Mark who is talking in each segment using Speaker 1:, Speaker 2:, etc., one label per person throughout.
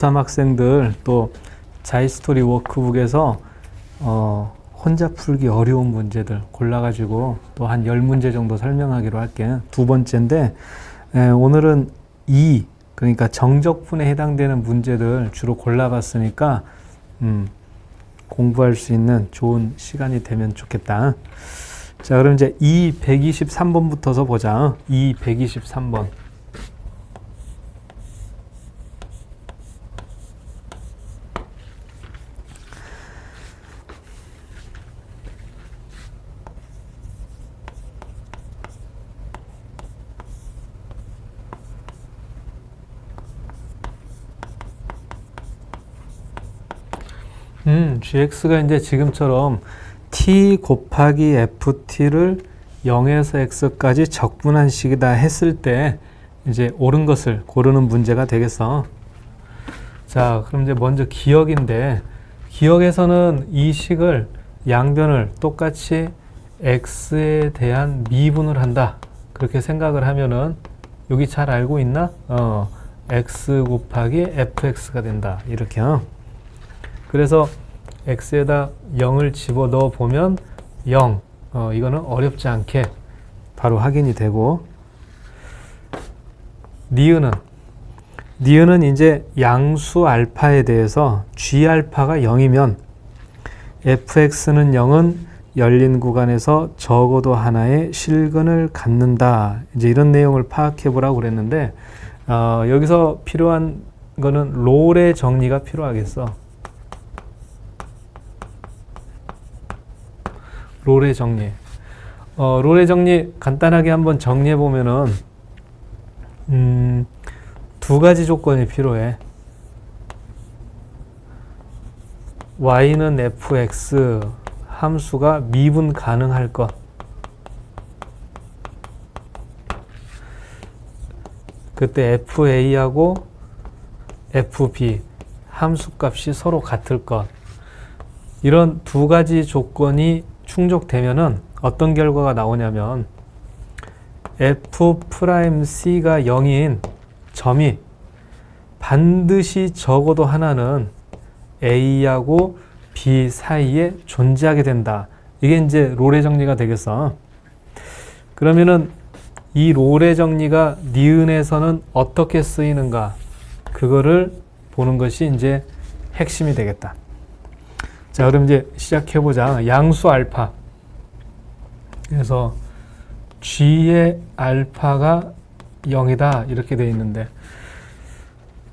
Speaker 1: 고3 학생들 또 자이스토리 워크북에서 혼자 풀기 어려운 문제들 골라가지고 또 한 10문제 정도 설명하기로 할게요. 두 번째인데 오늘은 그러니까 정적분에 해당되는 문제들 주로 골라봤으니까 공부할 수 있는 좋은 시간이 되면 좋겠다. 자, 그럼 이제 123번부터서 보자. 123번. gx가 이제 지금처럼 t 곱하기 ft를 0에서 x까지 적분한 식이다 했을 때 이제 옳은 것을 고르는 문제가 되겠어. 자, 그럼 이제 먼저 기억인데, 기억에서는 이 식을 양변을 똑같이 x에 대한 미분을 한다. 그렇게 생각을 하면은 여기 잘 알고 있나? x 곱하기 fx가 된다. 이렇게요. 그래서 x에다 0을 집어넣어 보면 0. 이거는 어렵지 않게 바로 확인이 되고, 니은은 이제 양수 알파에 대해서 g 알파가 0이면 fx는 0은 열린 구간에서 적어도 하나의 실근을 갖는다. 이제 이런 내용을 파악해 보라고 그랬는데, 여기서 필요한 거는 롤의 정리가 필요하겠어. 롤의 정리. 롤의 정리 간단하게 한번 정리해 보면은 두 가지 조건이 필요해. y는 fx 함수가 미분 가능할 것. 그때 fa하고 fb 함수값이 서로 같을 것. 이런 두 가지 조건이 충족되면은 어떤 결과가 나오냐면 f'c가 0인 점이 반드시 적어도 하나는 a하고 b 사이에 존재하게 된다. 이게 이제 롤의 정리가 되겠어. 그러면은 이 롤의 정리가 니은에서는 어떻게 쓰이는가, 그거를 보는 것이 이제 핵심이 되겠다. 자, 그럼 이제 시작해보자. 양수 알파. 그래서 g의 알파가 0이다. 이렇게 되어 있는데,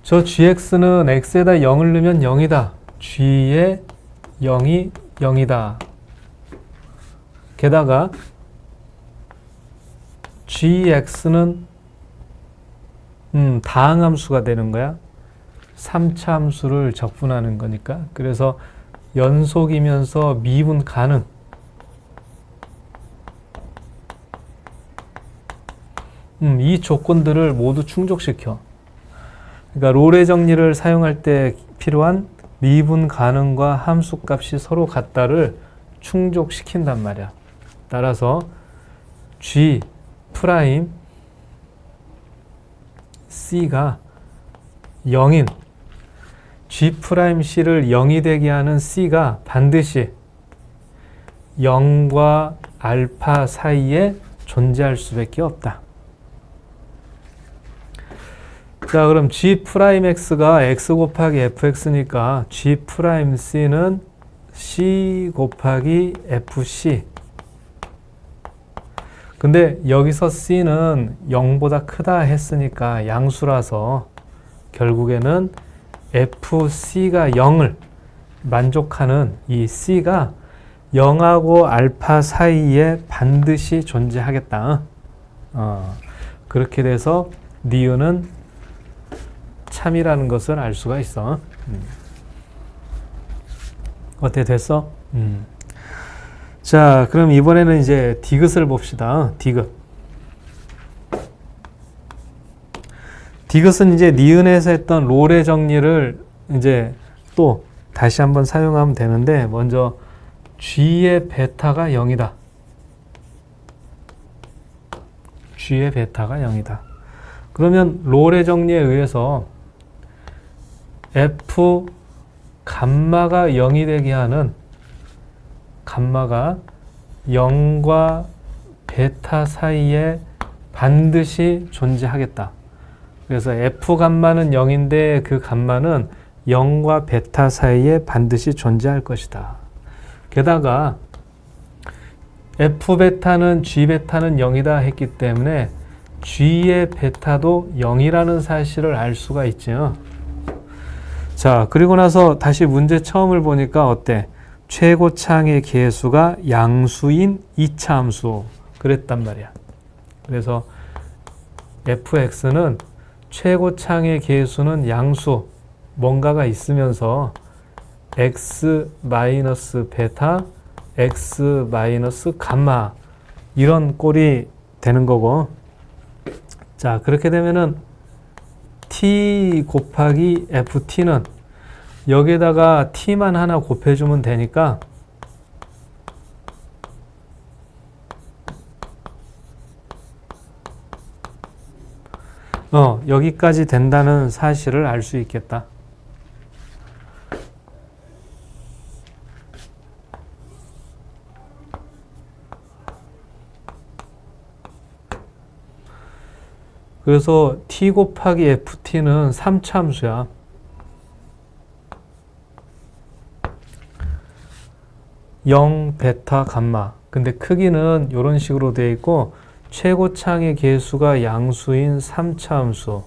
Speaker 1: 저 gx는 x에다 0을 넣으면 0이다. g의 0이 0이다. 게다가 gx는 다항함수가 되는 거야. 3차 함수를 적분하는 거니까. 그래서 연속이면서 미분 가능. 이 조건들을 모두 충족시켜. 그러니까 롤의 정리를 사용할 때 필요한 미분 가능과 함수값이 서로 같다를 충족시킨단 말이야. 따라서 g 프라임 c가 0인 G'C를 0이 되게 하는 C가 반드시 0과 알파 사이에 존재할 수밖에 없다. 자, 그럼 G'X가 X 곱하기 fx니까 G'C는 C 곱하기 fc. 근데 여기서 C는 0보다 크다 했으니까 양수라서 결국에는 fc가 0을 만족하는 이 c가 0하고 알파 사이에 반드시 존재하겠다. 그렇게 돼서 니은은 참이라는 것을 알 수가 있어. 어때, 됐어? 자, 그럼 이번에는 이제 디귿을 봅시다. 디귿은 이제 니은에서 했던 롤의 정리를 이제 또 다시 한번 사용하면 되는데, 먼저 g의 베타가 0이다. g의 베타가 0이다. 그러면 롤의 정리에 의해서 F 감마가 0이 되게 하는 감마가 0과 베타 사이에 반드시 존재하겠다. 그래서 F 감마는 0인데 그 감마는 0과 베타 사이에 반드시 존재할 것이다. 게다가 F 베타는 G 베타는 0이다 했기 때문에 G의 베타도 0이라는 사실을 알 수가 있죠. 자, 그리고 나서 다시 문제 처음을 보니까 어때? 최고창의 계수가 양수인 2차 함수 그랬단 말이야. 그래서 fx는 최고창의 계수는 양수 뭔가가 있으면서 x 마이너스 베타, x 마이너스 감마 이런 꼴이 되는 거고, 자 그렇게 되면은 t 곱하기 ft는 여기에다가 t만 하나 곱해주면 되니까 여기까지 된다는 사실을 알 수 있겠다. 그래서 t 곱하기 ft는 3차 함수야. 영, 베타, 감마. 근데 크기는 이런 식으로 되어 있고 최고창의 계수가 양수인 3차 함수.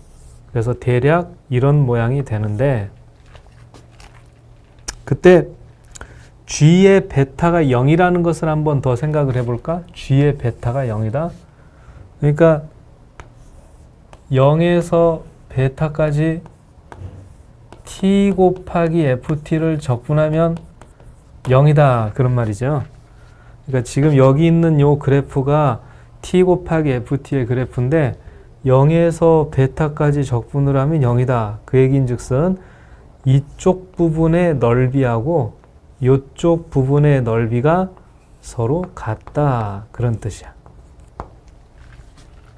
Speaker 1: 그래서 대략 이런 모양이 되는데 그때 g의 베타가 0이라는 것을 한번 더 생각을 해볼까? g의 베타가 0이다. 그러니까 0에서 베타까지 t 곱하기 ft를 적분하면 0이다 그런 말이죠. 그러니까 지금 여기 있는 요 그래프가 t 곱하기 ft의 그래프인데 0에서 베타까지 적분을 하면 0이다. 그 얘기인즉슨 이쪽 부분의 넓이하고 이쪽 부분의 넓이가 서로 같다 그런 뜻이야.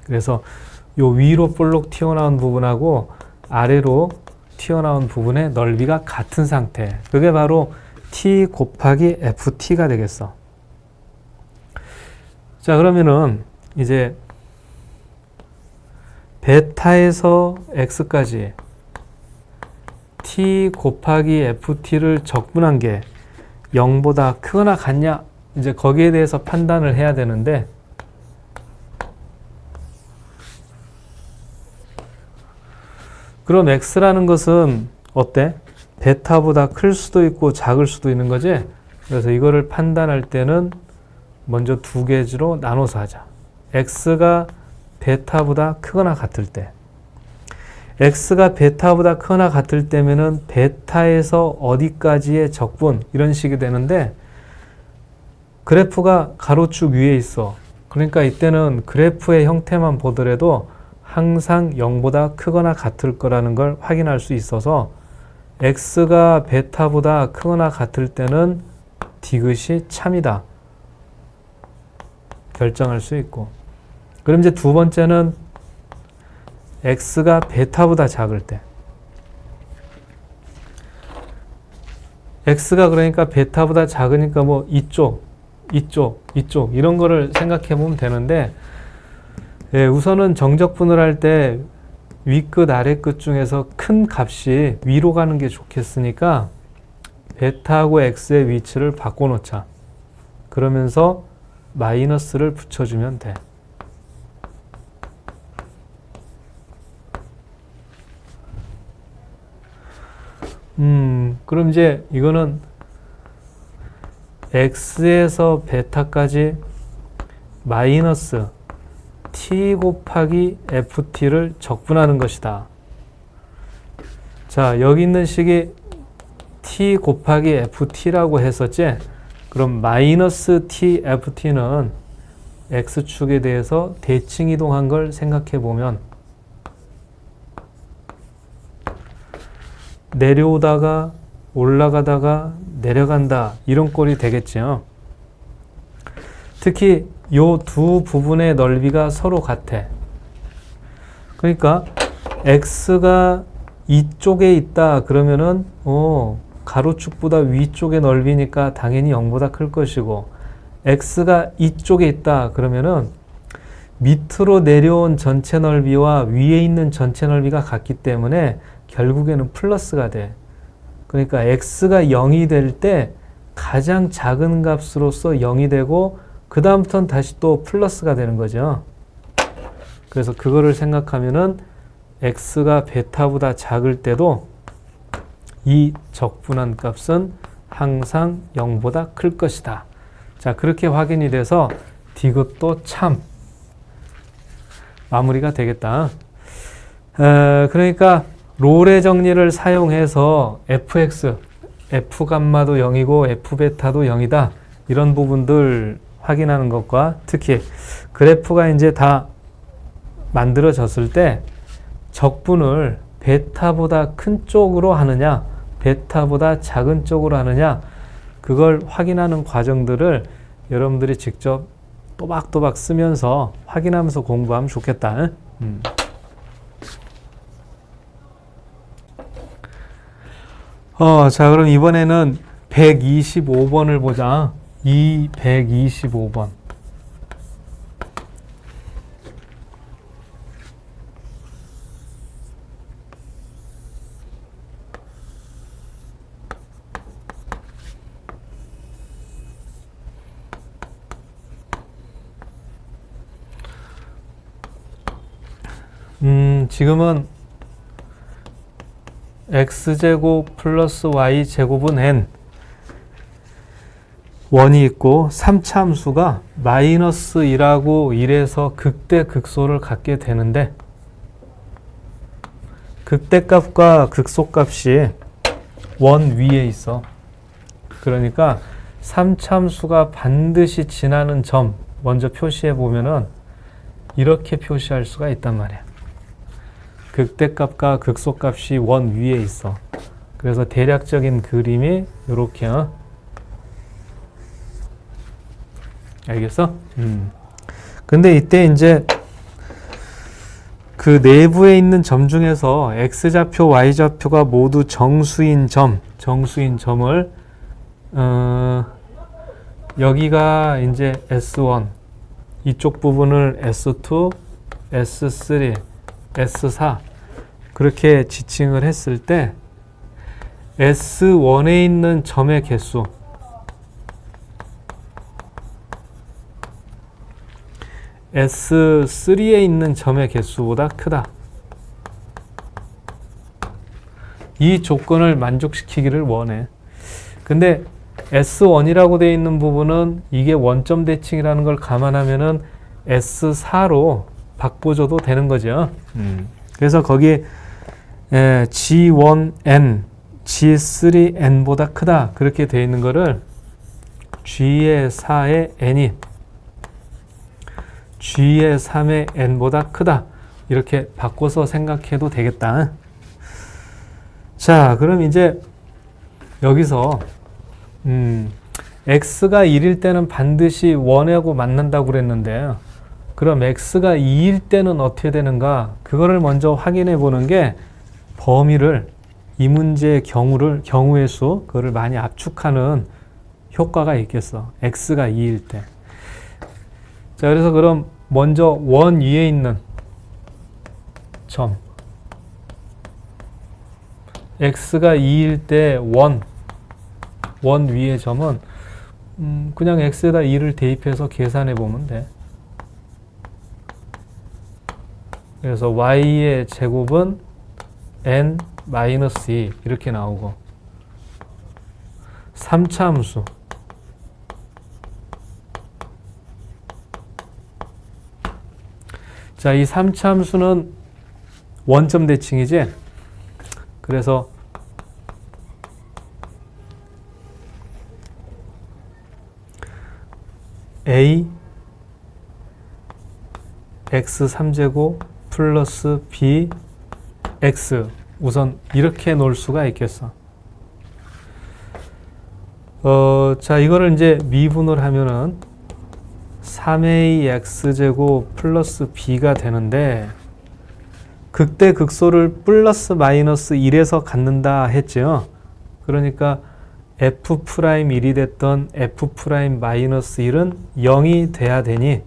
Speaker 1: 그래서 요 위로 볼록 튀어나온 부분하고 아래로 튀어나온 부분의 넓이가 같은 상태. 그게 바로 t 곱하기 ft가 되겠어. 자, 그러면은 이제 베타에서 x까지 t 곱하기 ft를 적분한 게 0보다 크거나 같냐? 이제 거기에 대해서 판단을 해야 되는데 그럼 x라는 것은 어때? 베타보다 클 수도 있고 작을 수도 있는 거지? 그래서 이거를 판단할 때는 먼저 두 개로 나눠서 하자. x가 베타보다 크거나 같을 때. x가 베타보다 크거나 같을 때면은 베타에서 어디까지의 적분 이런 식이 되는데 그래프가 가로축 위에 있어. 그러니까 이때는 그래프의 형태만 보더라도 항상 0보다 크거나 같을 거라는 걸 확인할 수 있어서 x가 베타보다 크거나 같을 때는 디귿이 참이다. 결정할 수 있고. 그럼 이제 두 번째는 x가 베타보다 작을 때. x가 그러니까 베타보다 작으니까 뭐 이쪽 이런 거를 생각해 보면 되는데 예, 우선은 정적분을 할 때 위끝 아래끝 중에서 큰 값이 위로 가는 게 좋겠으니까 베타하고 x의 위치를 바꿔놓자. 그러면서 마이너스를 붙여주면 돼. 그럼 이제 이거는 x에서 베타까지 마이너스 t 곱하기 ft를 적분하는 것이다. 자, 여기 있는 식이 t 곱하기 ft라고 했었지? 그럼 마이너스 t ft는 x축에 대해서 대칭 이동한 걸 생각해 보면 내려오다가 올라가다가 내려간다 이런 꼴이 되겠죠. 특히 요 두 부분의 넓이가 서로 같아. 그러니까 x가 이쪽에 있다 그러면은 가로축보다 위쪽의 넓이니까 당연히 0보다 클 것이고, x가 이쪽에 있다 그러면은 밑으로 내려온 전체 넓이와 위에 있는 전체 넓이가 같기 때문에 결국에는 플러스가 돼. 그러니까 x가 0이 될 때 가장 작은 값으로서 0이 되고 그 다음부터는 다시 또 플러스가 되는 거죠. 그래서 그거를 생각하면은 x가 베타보다 작을 때도 이 적분한 값은 항상 0보다 클 것이다. 자, 그렇게 확인이 돼서 디귿도 참 마무리가 되겠다. 그러니까 롤의 정리를 사용해서 fx, f감마도 0이고 f베타도 0이다. 이런 부분들 확인하는 것과 특히 그래프가 이제 다 만들어졌을 때 적분을 베타보다 큰 쪽으로 하느냐, 베타보다 작은 쪽으로 하느냐, 그걸 확인하는 과정들을 여러분들이 직접 또박또박 쓰면서 확인하면서 공부하면 좋겠다. 자, 그럼 이번에는 125번을 보자. 125번. 지금은 x제곱 플러스 y제곱은 n 원이 있고 3차 함수가 마이너스 1하고 1에서 극대극소를 갖게 되는데, 극대값과 극소값이 원 위에 있어. 그러니까 3차 함수가 반드시 지나는 점 먼저 표시해 보면은 이렇게 표시할 수가 있단 말이야. 극대값과 극소값이 원 위에 있어. 그래서 대략적인 그림이 이렇게. 알겠어? 근데 이때 이제 그 내부에 있는 점 중에서 x좌표, y좌표가 모두 정수인 점을 여기가 이제 S1, 이쪽 부분을 S2, S3, S4 그렇게 지칭을 했을 때 S1에 있는 점의 개수, S3에 있는 점의 개수보다 크다. 이 조건을 만족시키기를 원해. 근데 S1이라고 되어 있는 부분은 이게 원점 대칭이라는 걸 감안하면은 S4로 바꿔줘도 되는 거죠. 그래서 거기 G1n, G3n보다 크다 그렇게 되어 있는 거를 G의 4의 n이 G의 3의 n보다 크다 이렇게 바꿔서 생각해도 되겠다. 자, 그럼 이제 여기서 x가 1일 때는 반드시 1하고 만난다고 그랬는데, 그럼 x가 2일 때는 어떻게 되는가? 그거를 먼저 확인해 보는 게 범위를, 이 문제의 경우의 수, 그거를 많이 압축하는 효과가 있겠어. x가 2일 때. 자, 그래서 그럼 먼저 원 위에 있는 점, x가 2일 때 원 위의 점은 그냥 x에다 2를 대입해서 계산해 보면 돼. 그래서 y의 제곱은 n-2 이렇게 나오고, 3차 함수 자, 이 3차 함수는 원점 대칭이지. 그래서 a x3제곱 플러스 b x, 우선 이렇게 놓을 수가 있겠어. 자, 이거를 이제 미분을 하면은 3a x제곱 플러스 b가 되는데, 극대 극소를 플러스 마이너스 1에서 갖는다 했죠. 그러니까 F'1이 됐던 F'-1은 0이 돼야 되니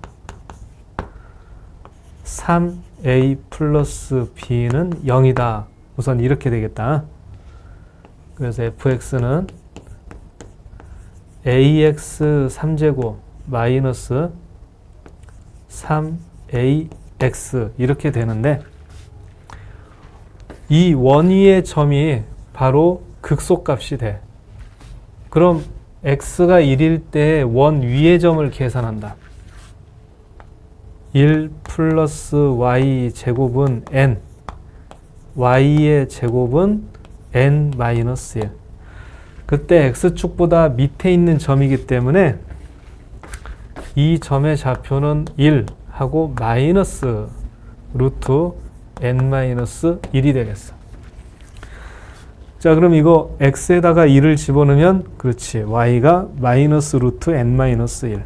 Speaker 1: 3A 플러스 B는 0이다. 우선 이렇게 되겠다. 그래서 fx는 ax 3제곱 마이너스 3ax 이렇게 되는데 이 원위의 점이 바로 극소값이 돼. 그럼 x가 1일 때 원 위의 점을 계산한다. 1 플러스 y 제곱은 n, y의 제곱은 n 마이너스 1. 그때 x축보다 밑에 있는 점이기 때문에 이 점의 좌표는 1 하고 마이너스 루트 n 마이너스 1이 되겠어. 자, 그럼 이거 x에다가 1을 집어넣으면 그렇지. y가 마이너스 루트 n 마이너스 1.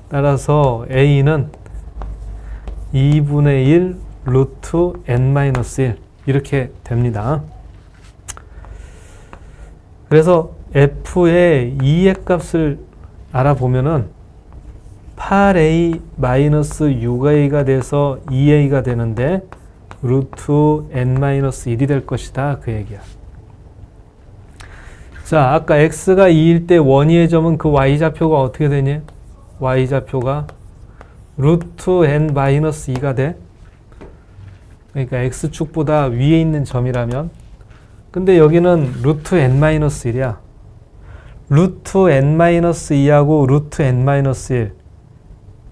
Speaker 1: 따라서 a는 2분의 1 루트 n 마이너스 1 이렇게 됩니다. 그래서 f의 2의 값을 알아보면은 8a 마이너스 6a가 돼서 2a가 되는데 루트 n 마이너스 1이 될 것이다. 그 얘기야. 자, 아까 x가 2일 때 원위의 점은 그 y좌표가 어떻게 되니? y좌표가 루트 n 마이너스 2가 돼. 그러니까 x축보다 위에 있는 점이라면. 근데 여기는 루트 n 마이너스 1이야. 루트 n 마이너스 2하고 루트 n 마이너스 1.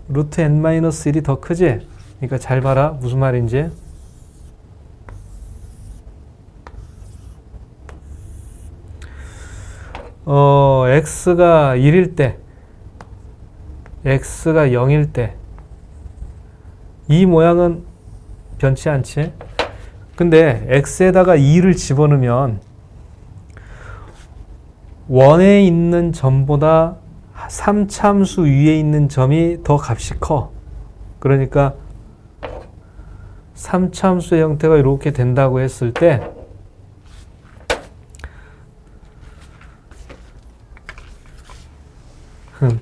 Speaker 1: 루트 n 마이너스 1이 더 크지? 그러니까 잘 봐라. 무슨 말인지. x가 1일 때, x가 0일 때, 이 모양은 변치 않지? 근데 x에다가 2를 집어넣으면 원에 있는 점보다 3참수 위에 있는 점이 더 값이 커. 그러니까 3참수의 형태가 이렇게 된다고 했을 때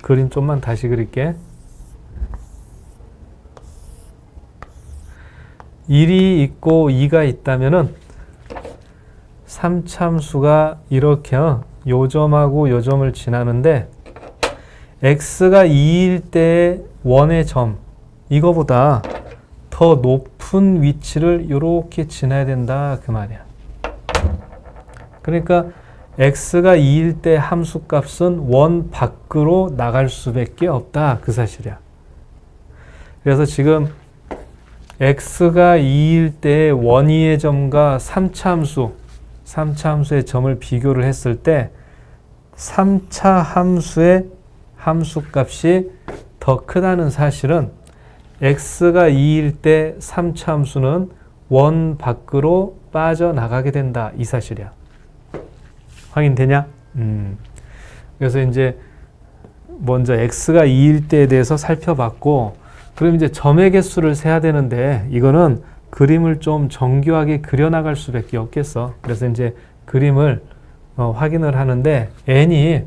Speaker 1: 그림 좀만 다시 그릴게. 1이 있고 2가 있다면은 3참수가 이렇게 요 점하고 요 점을 지나는데 x가 2일 때의 원의 점 이거보다 더 높은 위치를 이렇게 지나야 된다 그 말이야. 그러니까 x가 2일 때 함수값은 원 밖으로 나갈 수밖에 없다 그 사실이야. 그래서 지금 x가 2일 때 원위의 점과 3차 함수의 점을 비교를 했을 때 3차 함수의 함수값이 더 크다는 사실은 x가 2일 때 3차 함수는 원 밖으로 빠져나가게 된다 이 사실이야. 확인되냐? 그래서 이제 먼저 x가 2일 때에 대해서 살펴봤고 그럼 이제 점의 개수를 세야 되는데 이거는 그림을 좀 정교하게 그려나갈 수밖에 없겠어. 그래서 이제 그림을 확인을 하는데 n이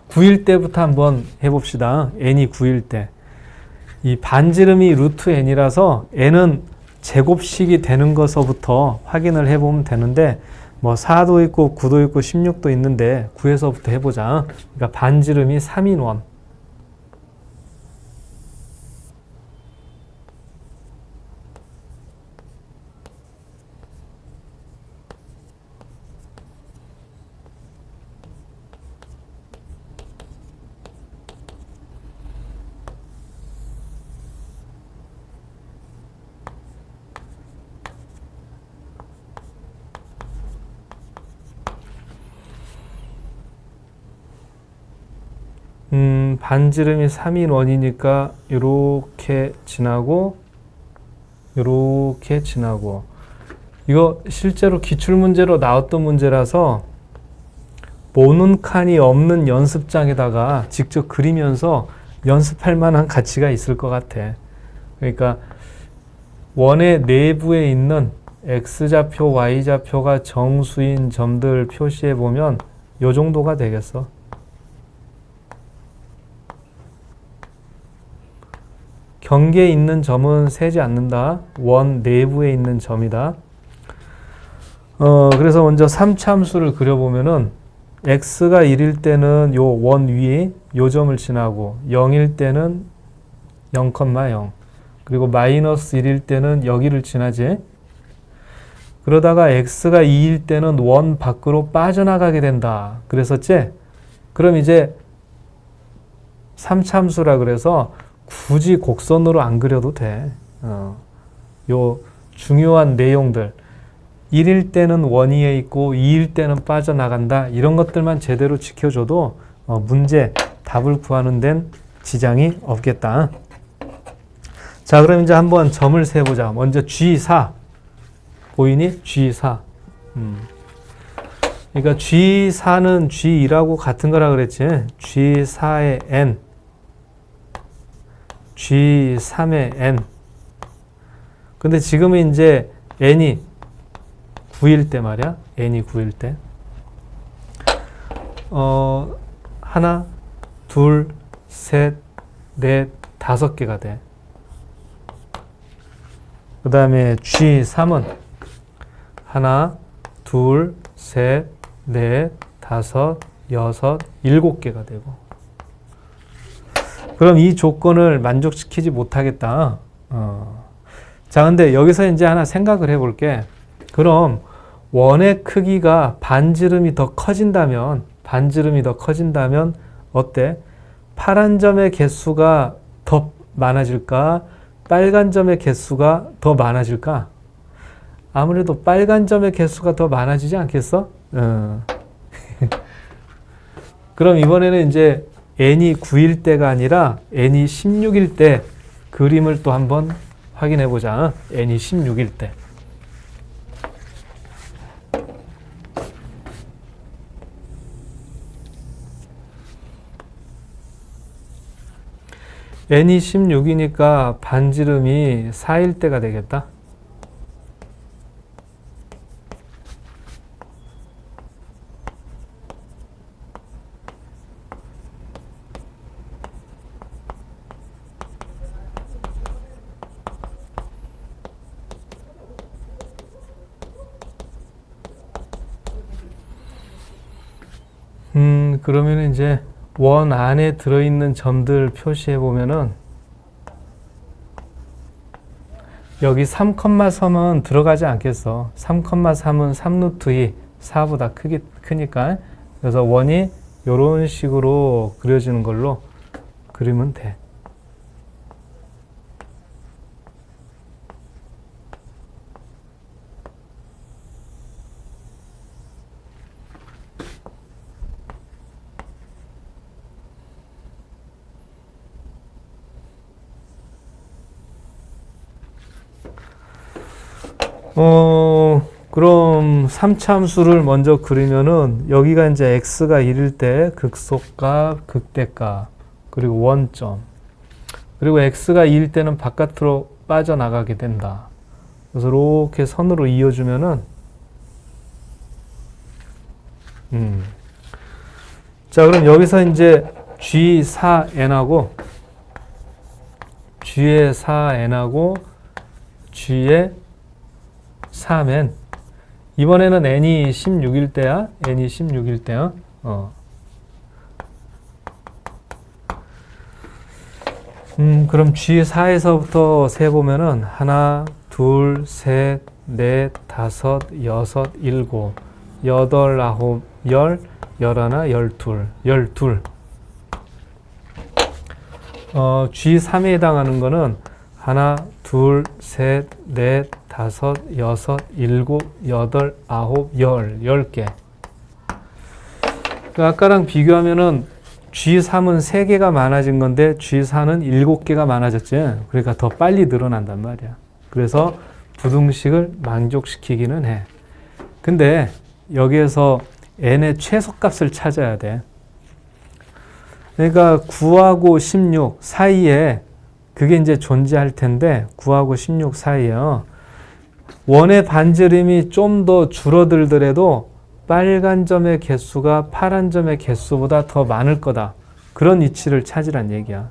Speaker 1: 9일 때부터 한번 해봅시다. n이 9일 때. 이 반지름이 루트 n이라서 n은 제곱식이 되는 것서부터 확인을 해보면 되는데 뭐 4도 있고 9도 있고 16도 있는데 9에서부터 해보자. 그러니까 반지름이 3인 원. 반지름이 3인 원이니까 이렇게 지나고 이렇게 지나고 이거 실제로 기출문제로 나왔던 문제라서 보는 칸이 없는 연습장에다가 직접 그리면서 연습할 만한 가치가 있을 것 같아. 그러니까 원의 내부에 있는 X좌표, Y좌표가 정수인 점들 표시해 보면 요 정도가 되겠어. 경계에 있는 점은 세지 않는다. 원 내부에 있는 점이다. 그래서 먼저 3차함수를 그려보면은 x가 1일 때는 요 원 위에 요 점을 지나고 0일 때는 0,0 그리고 마이너스 1일 때는 여기를 지나지. 그러다가 x가 2일 때는 원 밖으로 빠져나가게 된다. 그랬었지? 그럼 이제 3차함수라 그래서 굳이 곡선으로 안 그려도 돼. 요 중요한 내용들 1일 때는 원 위에 있고 2일 때는 빠져나간다. 이런 것들만 제대로 지켜줘도 문제 답을 구하는 데는 지장이 없겠다. 자, 그럼 이제 한번 점을 세보자. 먼저 G4 보이니? G4. 그러니까 G4는 G2라고 같은 거라 그랬지. G4의 N G3의 N. 근데 지금은 이제 N이 9일 때 말이야. N이 9일 때. 하나, 둘, 셋, 넷, 5개가 돼. 그 다음에 G3은 하나, 둘, 셋, 넷, 5, 6, 7개가 되고. 그럼 이 조건을 만족시키지 못하겠다. 자, 근데 여기서 이제 하나 생각을 해볼게. 그럼 원의 크기가 반지름이 더 커진다면 어때? 파란 점의 개수가 더 많아질까? 빨간 점의 개수가 더 많아질까? 아무래도 빨간 점의 개수가 더 많아지지 않겠어? 그럼 이번에는 이제 n이 9일 때가 아니라 n이 16일 때 그림을 또 한번 확인해 보자. n이 16일 때. n이 16이니까 반지름이 4일 때가 되겠다. 그러면 이제 원 안에 들어있는 점들 표시해 보면은 여기 3,3은 들어가지 않겠어. 3,3은 3루트 2, 4보다 크니까. 그래서 원이 이런 식으로 그려지는 걸로 그리면 돼. 그럼 3차함수를 먼저 그리면은 여기가 이제 x가 1일 때 극소값, 극대값, 그리고 원점. 그리고 x가 2일 때는 바깥으로 빠져나가게 된다. 그래서 이렇게 선으로 이어주면은 자, 그럼 여기서 이제 G4n하고 G의 4n하고 G의 3n. 이번에는 n이 16일 때야. n이 16일 때야. 그럼 G4에서부터 세보면은 하나, 둘, 셋, 넷, 5, 6, 7, 8, 9, 10, 11, 12. G3에 해당하는 거는 하나, 둘, 셋, 넷, 5, 6, 7, 8, 9, 10개. 아까랑 비교하면은 G3은 3개가 많아진 건데 G4는 7개가 많아졌지. 그러니까 더 빨리 늘어난단 말이야. 그래서 부등식을 만족시키기는 해. 근데 여기에서 n의 최소값을 찾아야 돼. 그러니까 9하고 16 사이에 그게 이제 존재할 텐데 9하고 16 사이에요. 원의 반지름이 좀 더 줄어들더라도 빨간 점의 개수가 파란 점의 개수보다 더 많을 거다. 그런 위치를 찾으란 얘기야.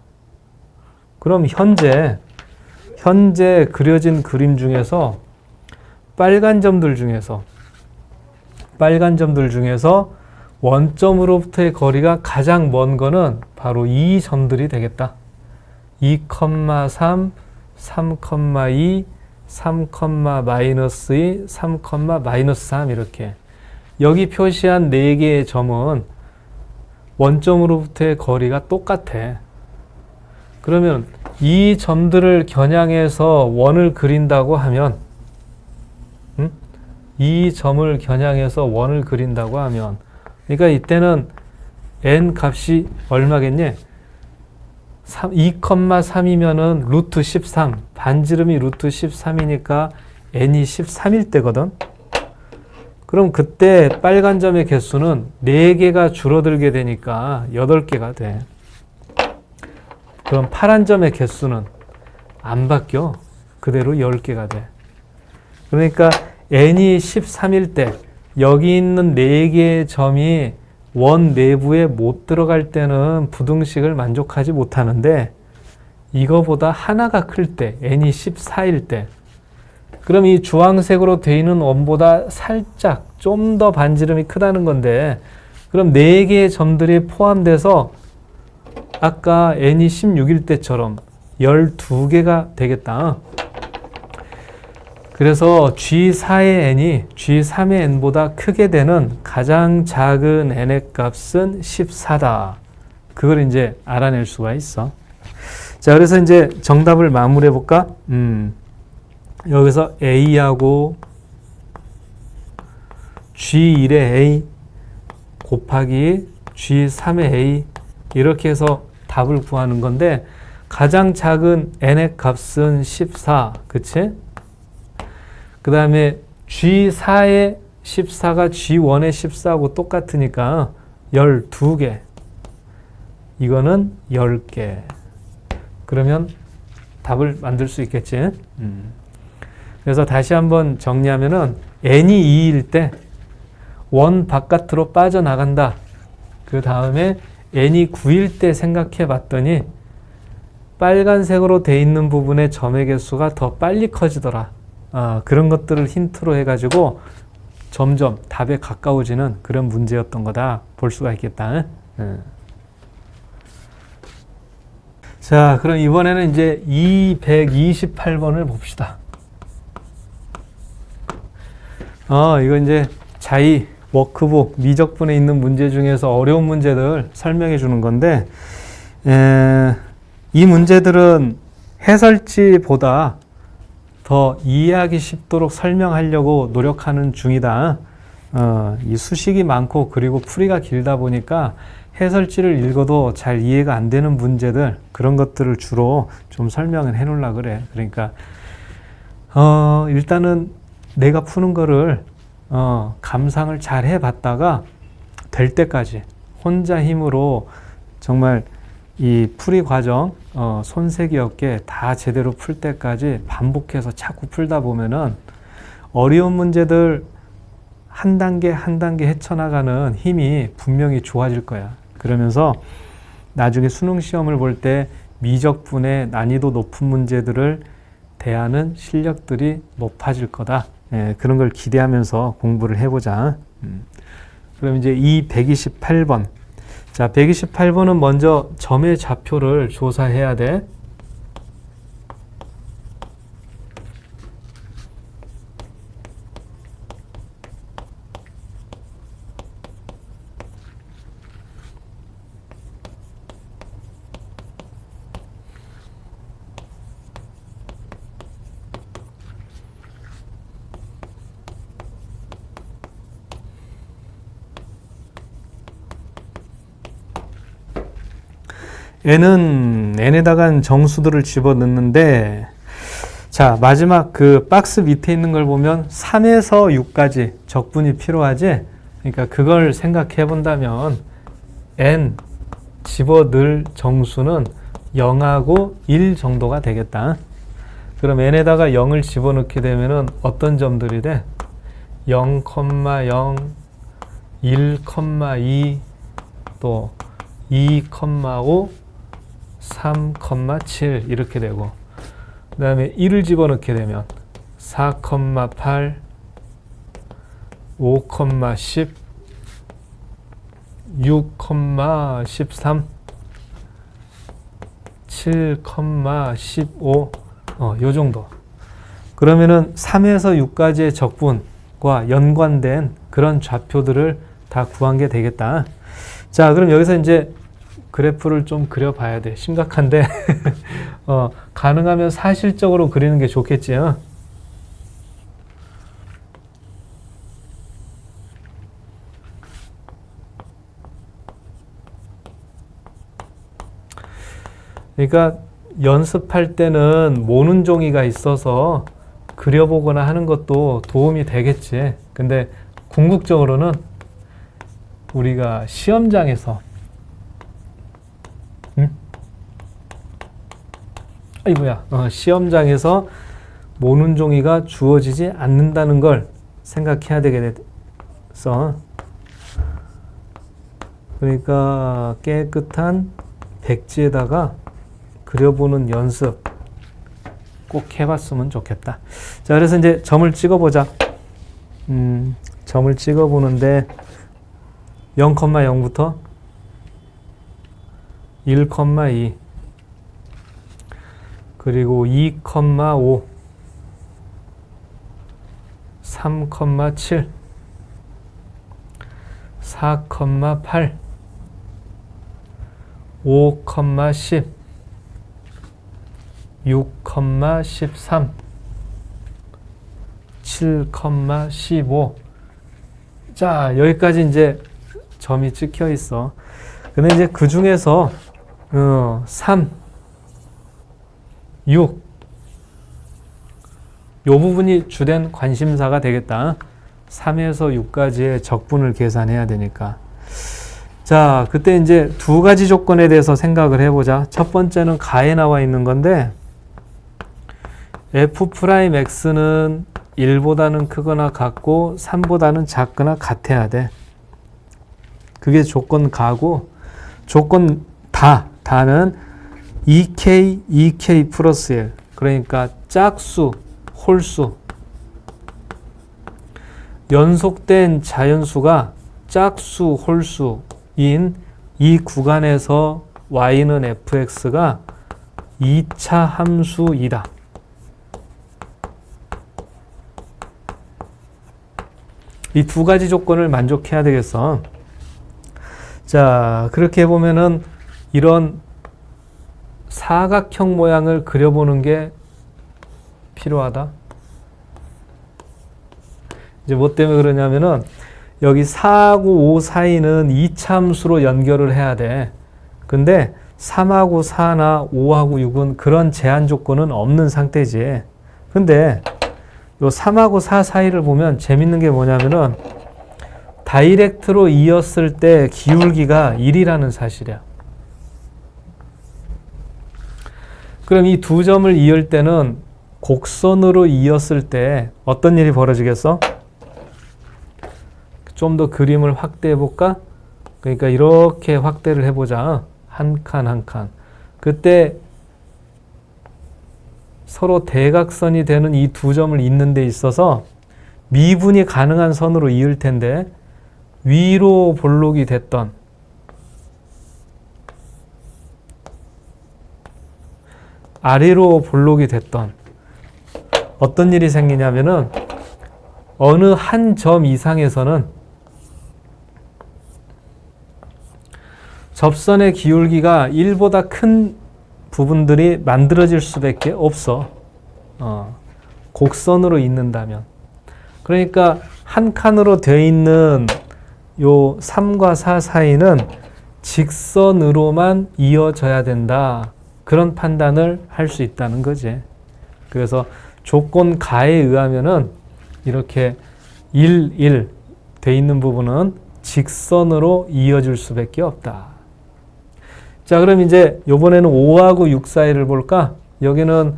Speaker 1: 그럼 현재 그려진 그림 중에서 빨간 점들 중에서 원점으로부터의 거리가 가장 먼 거는 바로 이 점들이 되겠다. 2,3, 3,2, 3, -2, 3, -3 이렇게. 여기 표시한 4개의 점은 원점으로부터의 거리가 똑같아. 그러면 이 점들을 겨냥해서 원을 그린다고 하면 이 점을 겨냥해서 원을 그린다고 하면 그러니까 이때는 n 값이 얼마겠니? 2,3이면은 루트 13 반지름이 루트 13이니까 n이 13일 때거든. 그럼 그때 빨간 점의 개수는 4개가 줄어들게 되니까 8개가 돼. 그럼 파란 점의 개수는 안 바뀌어. 그대로 10개가 돼. 그러니까 n이 13일 때 여기 있는 4개의 점이 원 내부에 못 들어갈 때는 부등식을 만족하지 못하는데 이거보다 하나가 클 때, n이 14일 때 그럼 이 주황색으로 되어 있는 원보다 살짝 좀 더 반지름이 크다는 건데 그럼 4개의 점들이 포함돼서 아까 n이 16일 때처럼 12개가 되겠다. 그래서 G4의 n이 G3의 n보다 크게 되는 가장 작은 n의 값은 14다. 그걸 이제 알아낼 수가 있어. 자, 그래서 이제 정답을 마무리해 볼까? 여기서 A하고 G1의 A 곱하기 G3의 A 이렇게 해서 답을 구하는 건데 가장 작은 n의 값은 14, 그치? 그 다음에 G4의 14가 G1의 14하고 똑같으니까 12개. 이거는 10개. 그러면 답을 만들 수 있겠지. 그래서 다시 한번 정리하면은 n이 2일 때 원 바깥으로 빠져나간다. 그 다음에 n이 9일 때 생각해 봤더니 빨간색으로 돼 있는 부분의 점의 개수가 더 빨리 커지더라. 그런 것들을 힌트로 해가지고 점점 답에 가까워지는 그런 문제였던 거다 볼 수가 있겠다. 자, 그럼 이번에는 이제 228번을 봅시다. 이거 이제 자이 워크북 미적분에 있는 문제 중에서 어려운 문제들 설명해 주는 건데 이 문제들은 해설지보다 더 이해하기 쉽도록 설명하려고 노력하는 중이다. 이 수식이 많고 그리고 풀이가 길다 보니까 해설지를 읽어도 잘 이해가 안 되는 문제들 그런 것들을 주로 좀 설명을 해 놓으려고 그래. 그러니까 일단은 내가 푸는 거를 감상을 잘 해봤다가 될 때까지 혼자 힘으로 정말 이 풀이 과정 손색이 없게 다 제대로 풀 때까지 반복해서 자꾸 풀다 보면은 어려운 문제들 한 단계 한 단계 헤쳐나가는 힘이 분명히 좋아질 거야. 그러면서 나중에 수능 시험을 볼 때 미적분의 난이도 높은 문제들을 대하는 실력들이 높아질 거다. 그런 걸 기대하면서 공부를 해보자. 그럼 이제 이 128번. 자, 128번은 먼저 점의 좌표를 조사해야 돼. n에다가 정수들을 집어넣는데 자, 마지막 그 박스 밑에 있는 걸 보면 3에서 6까지 적분이 필요하지. 그러니까 그걸 생각해 본다면 n 집어넣을 정수는 0하고 1 정도가 되겠다. 그럼 n에다가 0을 집어넣게 되면은 어떤 점들이 돼? 0,0, 1,2, 또 2,5, 3,7 이렇게 되고, 그 다음에 1을 집어넣게 되면 4,8, 5,10, 6,13, 7,15 요 정도. 그러면은 3에서 6까지의 적분과 연관된 그런 좌표들을 다 구한 게 되겠다. 자, 그럼 여기서 이제 그래프를 좀 그려봐야 돼. 심각한데 가능하면 사실적으로 그리는 게 좋겠지. 그러니까 연습할 때는 모는 종이가 있어서 그려보거나 하는 것도 도움이 되겠지. 근데 궁극적으로는 우리가 시험장에서 시험장에서 모는 종이가 주어지지 않는다는 걸 생각해야 되겠어. 그러니까 깨끗한 백지에다가 그려보는 연습 꼭 해봤으면 좋겠다. 자, 그래서 이제 점을 찍어보자. 점을 찍어보는데 0,0부터 1,2 그리고 2,5 3,7 4,8 5,10 6,13 7,15 자, 여기까지 이제 점이 찍혀 있어. 근데 이제 그 중에서 3, 6 요 부분이 주된 관심사가 되겠다. 3에서 6까지의 적분을 계산해야 되니까. 자, 그때 이제 두 가지 조건에 대해서 생각을 해보자. 첫 번째는 가에 나와 있는 건데 f'x는 1보다는 크거나 같고 3보다는 작거나 같아야 돼. 그게 조건 가고, 조건 다는 2k 플러스 1. 그러니까 짝수, 홀수. 연속된 자연수가 짝수, 홀수인 이 구간에서 y는 fx가 2차 함수이다. 이 두 가지 조건을 만족해야 되겠어. 자, 그렇게 보면은 이런 사각형 모양을 그려보는 게 필요하다. 이제 뭐 때문에 그러냐면은 여기 4하고 5 사이는 2차 함수로 연결을 해야 돼. 근데 3하고 4나 5하고 6은 그런 제한 조건은 없는 상태지. 근데 요 3하고 4 사이를 보면 재밌는 게 뭐냐면은 다이렉트로 이었을 때 기울기가 1이라는 사실이야. 그럼 이 두 점을 이을 때는 곡선으로 이었을 때 어떤 일이 벌어지겠어? 좀 더 그림을 확대해 볼까? 그러니까 이렇게 확대를 해보자. 한 칸 한 칸. 그때 서로 대각선이 되는 이 두 점을 잇는 데 있어서 미분이 가능한 선으로 이을 텐데 위로 볼록이 됐던 아래로 볼록이 됐던 어떤 일이 생기냐면은 어느 한 점 이상에서는 접선의 기울기가 1보다 큰 부분들이 만들어질 수밖에 없어. 곡선으로 잇는다면. 그러니까 한 칸으로 되어 있는 요 3과 4 사이는 직선으로만 이어져야 된다. 그런 판단을 할 수 있다는 거지. 그래서 조건 가에 의하면은 이렇게 1, 1 돼 있는 부분은 직선으로 이어질 수밖에 없다. 자, 그럼 이제 이번에는 5하고 6 사이를 볼까? 여기는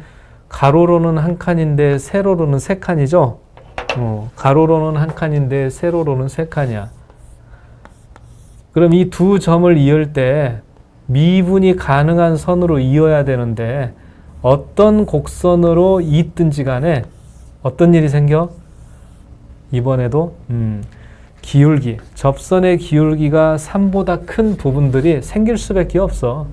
Speaker 1: 가로로는 한 칸인데 세로로는 세 칸이죠. 가로로는 한 칸인데 세로로는 세 칸이야. 그럼 이 두 점을 이을 때 미분이 가능한 선으로 이어야 되는데 어떤 곡선으로 이든지 간에 어떤 일이 생겨? 이번에도 기울기, 접선의 기울기가 3보다 큰 부분들이 생길 수밖에 없어.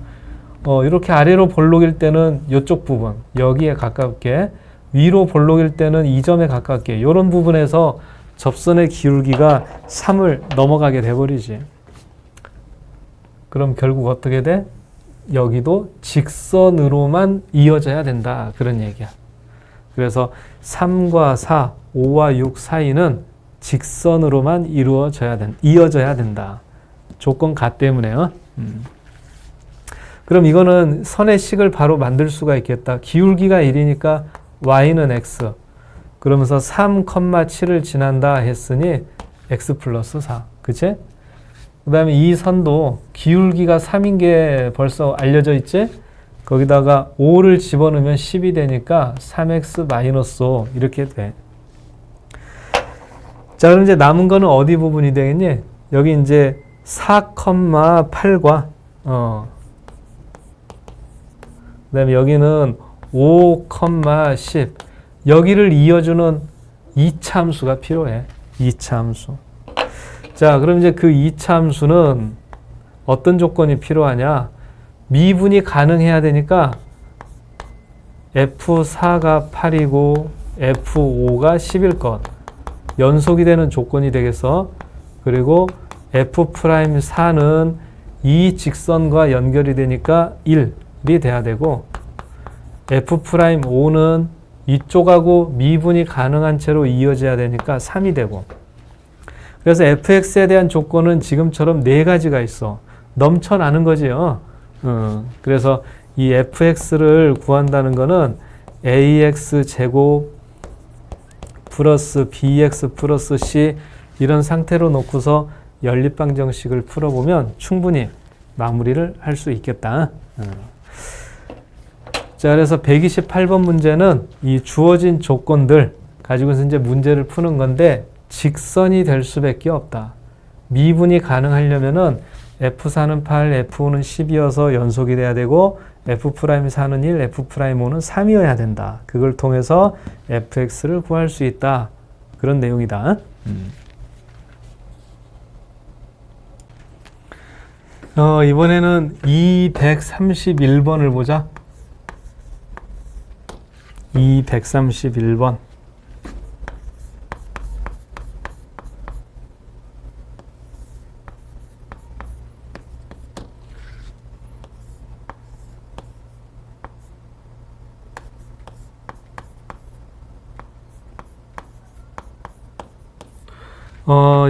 Speaker 1: 이렇게 아래로 볼록일 때는 이쪽 부분, 여기에 가깝게, 위로 볼록일 때는 이 점에 가깝게, 이런 부분에서 접선의 기울기가 3을 넘어가게 돼버리지. 그럼 결국 어떻게 돼? 여기도 직선으로만 이어져야 된다. 그런 얘기야. 그래서 3과 4, 5와 6 사이는 직선으로만 이어져야 된다. 조건 가 때문에요. 그럼 이거는 선의 식을 바로 만들 수가 있겠다. 기울기가 1이니까 y는 x. 그러면서 3,7을 지난다 했으니 x 플러스 4. 그치? 그 다음에 이 선도 기울기가 3인 게 벌써 알려져 있지? 거기다가 5를 집어넣으면 10이 되니까 3x 마이너스 5 이렇게 돼. 자, 그럼 이제 남은 거는 어디 부분이 되겠니? 여기 이제 4,8과 그 다음에 여기는 5,10 여기를 이어주는 이차함수가 필요해. 이차함수. 자, 그럼 이제 그 이차함수는 어떤 조건이 필요하냐? 미분이 가능해야 되니까 F4가 8이고 F5가 10일 것. 연속이 되는 조건이 되겠어. 그리고 F'4는 이 직선과 연결이 되니까 1이 돼야 되고 F'5는 이쪽하고 미분이 가능한 채로 이어져야 되니까 3이 되고 그래서 fx에 대한 조건은 지금처럼 4가지가 있어. 넘쳐나는 거지요. 그래서 이 fx를 구한다는 거는 ax 제곱 플러스 bx 플러스 c 이런 상태로 놓고서 연립방정식을 풀어보면 충분히 마무리를 할 수 있겠다. 자, 그래서 128번 문제는 이 주어진 조건들 가지고서 이제 문제를 푸는 건데 직선이 될 수밖에 없다. 미분이 가능하려면은 F4는 8, F5는 10이어서 연속이 돼야 되고 F'4는 1, F'5는 3이어야 된다. 그걸 통해서 fx를 구할 수 있다. 그런 내용이다. 이번에는 231번을 보자. 231번.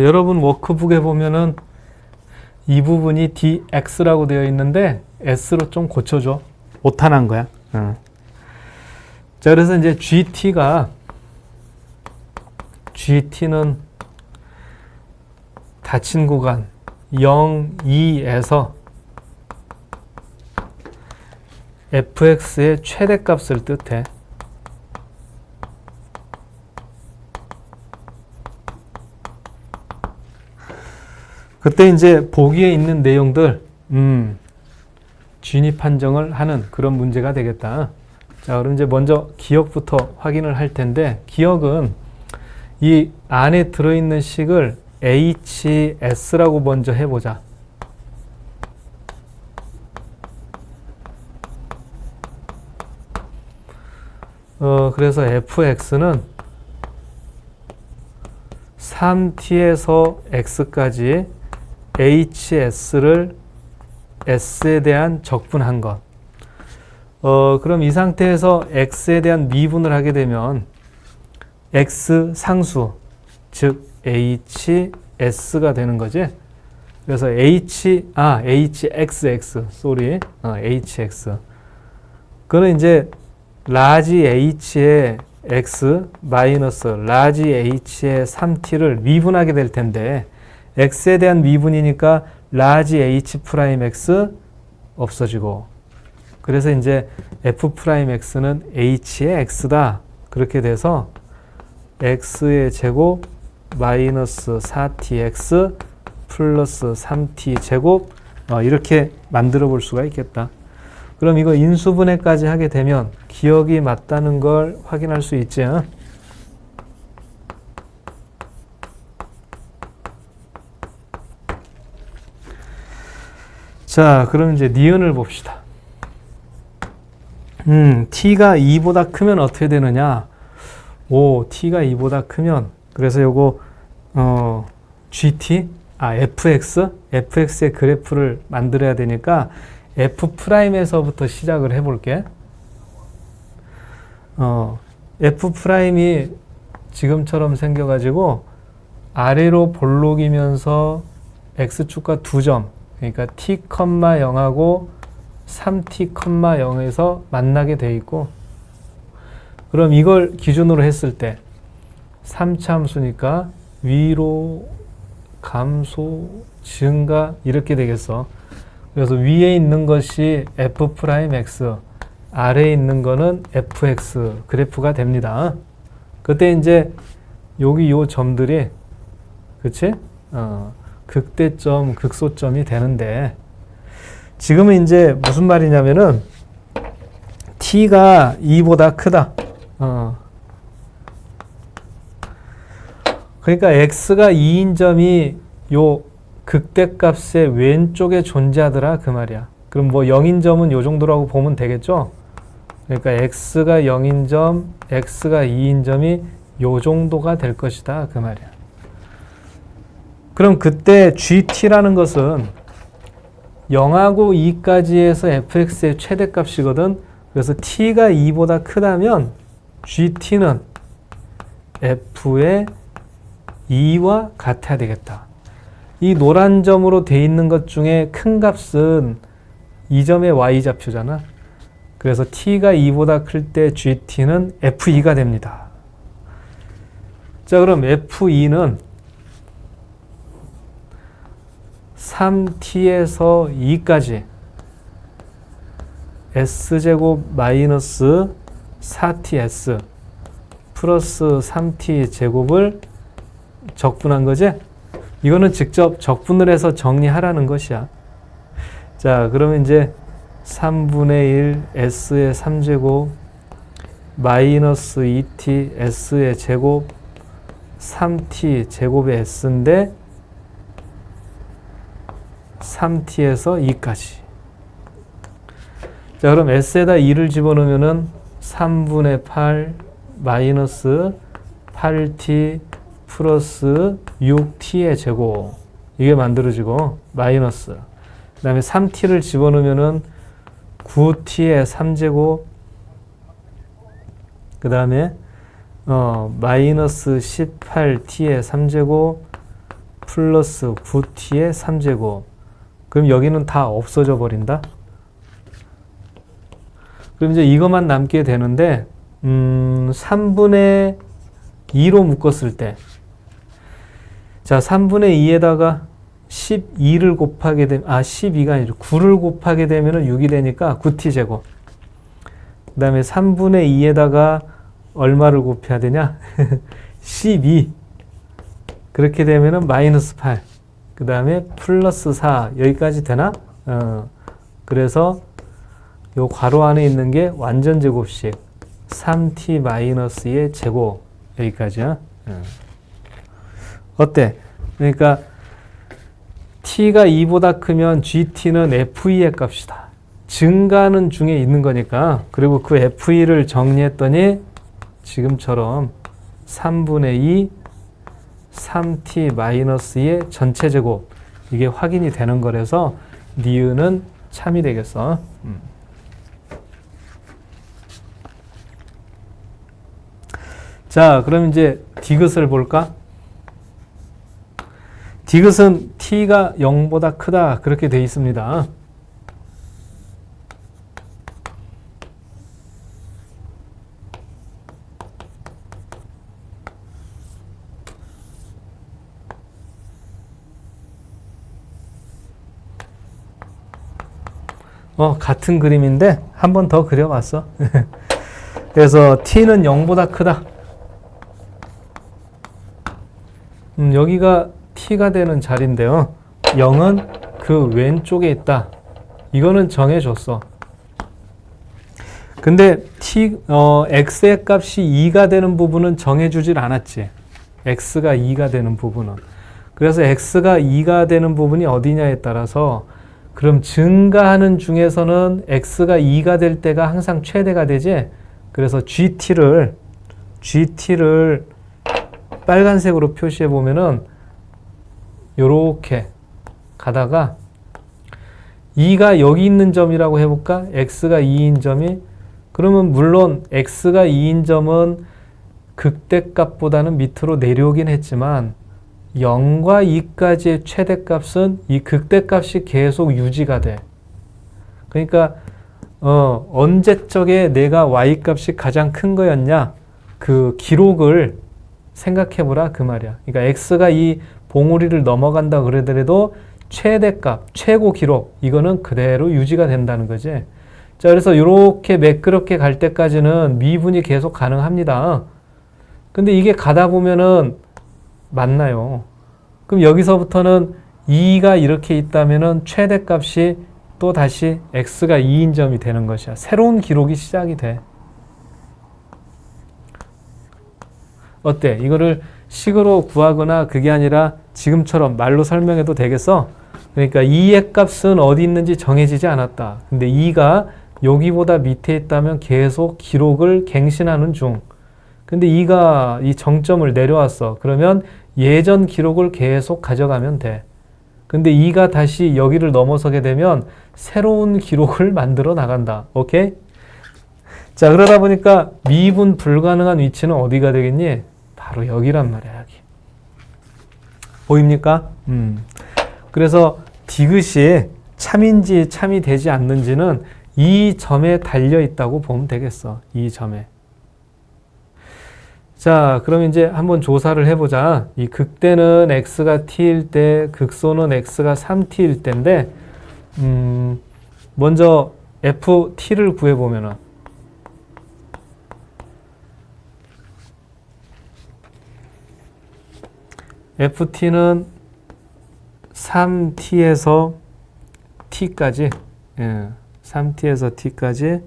Speaker 1: 여러분 워크북에 보면은 이 부분이 dx라고 되어 있는데 s로 좀 고쳐줘. 오타난 거야. 자, 그래서 이제 GT는 닫힌 구간 0, 2에서 fx의 최대값을 뜻해. 그때 이제 보기에 있는 내용들 진입 판정을 하는 그런 문제가 되겠다. 자, 그럼 이제 먼저 기억부터 확인을 할 텐데 기억은 이 안에 들어있는 식을 HS라고 먼저 해보자. 그래서 fx는 3t에서 x까지 hs를 s에 대한 적분한 것. 그럼 이 상태에서 x에 대한 미분을 하게 되면 x 상수, 즉 hs가 되는 거지. 그래서 hxx, hx. 그거는 이제 라지 h에 x 마이너스 라지 h의 3t를 미분하게 될 텐데 x에 대한 미분이니까 라지 h 프라임 x 없어지고 그래서 이제 f 프라임 x는 h의 x다. 그렇게 돼서 x의 제곱 마이너스 4tx 플러스 3t 제곱 이렇게 만들어 볼 수가 있겠다. 그럼 이거 인수분해까지 하게 되면 기억이 맞다는 걸 확인할 수 있죠. 자, 그럼 이제 니은을 봅시다. t가 2보다 크면 어떻게 되느냐? t가 2보다 크면 그래서 요거 gt fx의 그래프를 만들어야 되니까 f'에서부터 시작을 해볼게. f'이 지금처럼 생겨가지고 아래로 볼록이면서 x축과 2점 그러니까 t, 0하고 3t, 0에서 만나게 돼 있고 그럼 이걸 기준으로 했을 때 3차 함수니까 위로 감소, 증가 이렇게 되겠어. 그래서 위에 있는 것이 f'x, 아래에 있는 거는 fx 그래프가 됩니다. 그때 이제 여기 요 점들이 그치? 극대점, 극소점이 되는데 지금은 이제 무슨 말이냐면은 t가 2보다 크다. 그러니까 x가 2인 점이 요 극대값의 왼쪽에 존재하더라 그 말이야. 그럼 뭐 0인 점은 요 정도라고 보면 되겠죠? 그러니까 x가 0인 점, x가 2인 점이 요 정도가 될 것이다 그 말이야. 그럼 그때 gt라는 것은 0하고 2까지 해서 fx의 최대값이거든. 그래서 t가 2보다 크다면 gt는 f의 2와 같아야 되겠다. 이 노란 점으로 돼 있는 것 중에 큰 값은 이 점의 y좌표잖아. 그래서 t가 2보다 클 때 gt는 f2가 됩니다. 자, 그럼 f2는 3t에서 2까지 s제곱 마이너스 4ts 플러스 3t 제곱을 적분한 거지? 이거는 직접 적분을 해서 정리하라는 것이야. 자, 그러면 이제 3분의 1 s의 3제곱 마이너스 2t s의 제곱 3t 제곱의 s인데 3t에서 2까지. 자, 그럼 s에다 2를 집어넣으면은 3분의 8 마이너스 8t 플러스 6t의 제곱 이게 만들어지고 마이너스 그 다음에 3t를 집어넣으면은 9t의 3제곱 그 다음에 마이너스 18t의 3제곱 플러스 9t의 3제곱 그럼 여기는 다 없어져 버린다. 그럼 이제 이것만 남게 되는데 3분의 2로 묶었을 때 자, 3분의 2에다가 12를 곱하게 되면 12가 아니죠. 9를 곱하게 되면 6이 되니까 9t제곱 그 다음에 3분의 2에다가 얼마를 곱해야 되냐? 12 그렇게 되면 마이너스 8 그 다음에 플러스 4 여기까지 되나? 그래서 요 괄호 안에 있는 게 완전 제곱식 3t 마이너스의 제곱 여기까지야. 어때? 그러니까 t가 2보다 크면 gt는 f2의 값이다. 증가하는 중에 있는 거니까. 그리고 그 f2를 정리했더니 지금처럼 3분의 2 3t 마이너스의 전체 제곱 이게 확인이 되는 거라서 니은은 참이 되겠어. 자, 그럼 이제 디귿을 볼까? 디귿은 t가 0보다 크다 그렇게 돼 있습니다. 같은 그림인데 한 번 더 그려봤어. 그래서 t는 0보다 크다. 여기가 t가 되는 자리인데요. 0은 그 왼쪽에 있다. 이거는 정해줬어. 근데 x의 값이 2가 되는 부분은 정해주질 않았지. x가 2가 되는 부분은. 그래서 x가 2가 되는 부분이 어디냐에 따라서 그럼 증가하는 중에서는 x가 2가 될 때가 항상 최대가 되지. 그래서 gt를 빨간색으로 표시해 보면은 요렇게 가다가 2가 여기 있는 점이라고 해볼까? x가 2인 점이. 그러면 물론 x가 2인 점은 극대값보다는 밑으로 내려오긴 했지만 0과 2까지의 최대값은 이 극대값이 계속 유지가 돼. 그러니까 언제적에 내가 y값이 가장 큰 거였냐? 그 기록을 생각해보라 그 말이야. 그러니까 x가 이 봉우리를 넘어간다 그러더라도 최대값, 최고 기록 이거는 그대로 유지가 된다는 거지. 자, 그래서 이렇게 매끄럽게 갈 때까지는 미분이 계속 가능합니다. 근데 이게 가다 보면은 맞나요? 그럼 여기서부터는 2가 이렇게 있다면은 최대값이 또 다시 x가 2인 점이 되는 것이야. 새로운 기록이 시작이 돼. 어때? 이거를 식으로 구하거나 그게 아니라 지금처럼 말로 설명해도 되겠어? 그러니까 2의 값은 어디 있는지 정해지지 않았다. 근데 2가 여기보다 밑에 있다면 계속 기록을 갱신하는 중. 근데 2가 이 정점을 내려왔어. 그러면 예전 기록을 계속 가져가면 돼. 근데 2가 다시 여기를 넘어서게 되면 새로운 기록을 만들어 나간다. 오케이? 자, 그러다 보니까 미분 불가능한 위치는 어디가 되겠니? 바로 여기란 말이야, 여기. 보입니까? 그래서 디귿이 참인지 참이 되지 않는지는 이 점에 달려 있다고 보면 되겠어. 이 점에. 자, 그럼 이제 한번 조사를 해보자. 이 극대는 x가 t일 때, 극소는 x가 3t일 때인데, 먼저 ft를 구해보면은, ft는 3t에서 t까지, 3t에서 t까지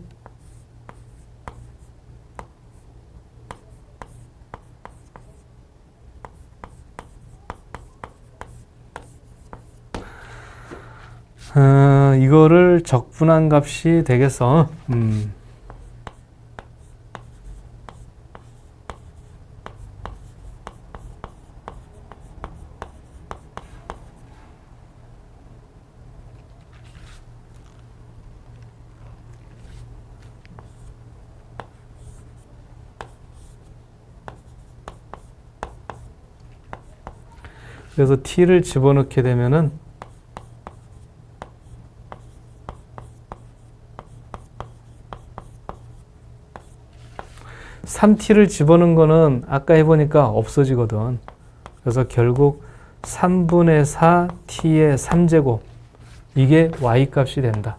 Speaker 1: 이거를 적분한 값이 되겠어. 그래서 t를 집어넣게 되면은 3t를 집어넣은 거는 아까 해보니까 없어지거든. 그래서 결국 3분의 4 t의 3제곱 이게 y값이 된다.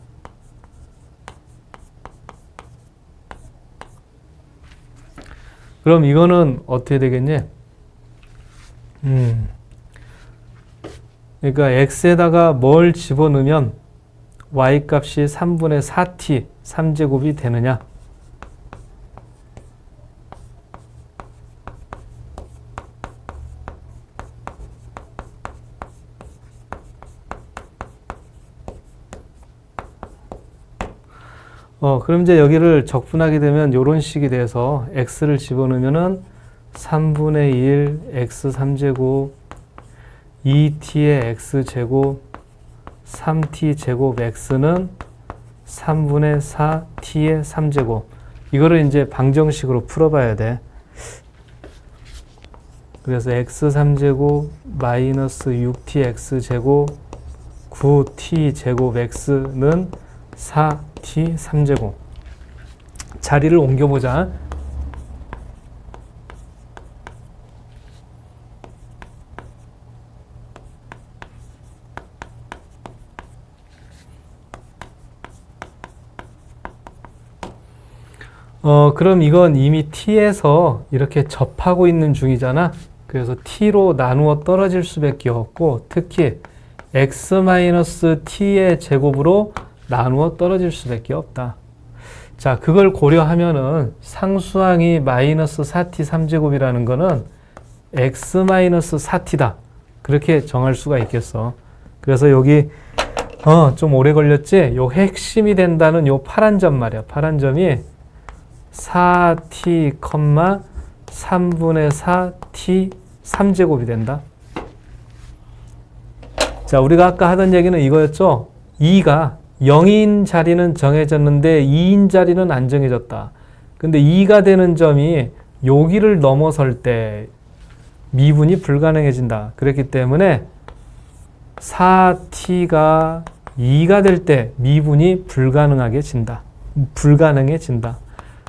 Speaker 1: 그럼 이거는 어떻게 되겠니? 그러니까 x에다가 뭘 집어넣으면 y값이 3분의 4t 3제곱이 되느냐? 그럼 이제 여기를 적분하게 되면 이런 식이 돼서 x를 집어넣으면은 3분의 1 x 3제곱 2t의 x제곱 3t 제곱 x는 3분의 4t의 3제곱 이거를 이제 방정식으로 풀어봐야 돼. 그래서 x 3제곱 마이너스 6t x제곱 9t 제곱 x는 4t 3제곱 자리를 옮겨보자. 그럼 이건 이미 t에서 이렇게 접하고 있는 중이잖아. 그래서 t로 나누어 떨어질 수밖에 없고, 특히 x-t의 제곱으로 나누어 떨어질 수밖에 없다. 자, 그걸 고려하면은 상수항이 마이너스 4t 3제곱이라는 거는 x-4t다. 그렇게 정할 수가 있겠어. 그래서 여기 좀 오래 걸렸지? 요 핵심이 된다는 요 파란 점 말이야. 파란 점이 4t, 3분의 4t 3제곱이 된다. 자, 우리가 아까 하던 얘기는 이거였죠? 2가 0인 자리는 정해졌는데 2인 자리는 안 정해졌다. 근데 2가 되는 점이 여기를 넘어설 때 미분이 불가능해진다. 그렇기 때문에 4t가 2가 될 때 미분이 불가능해진다.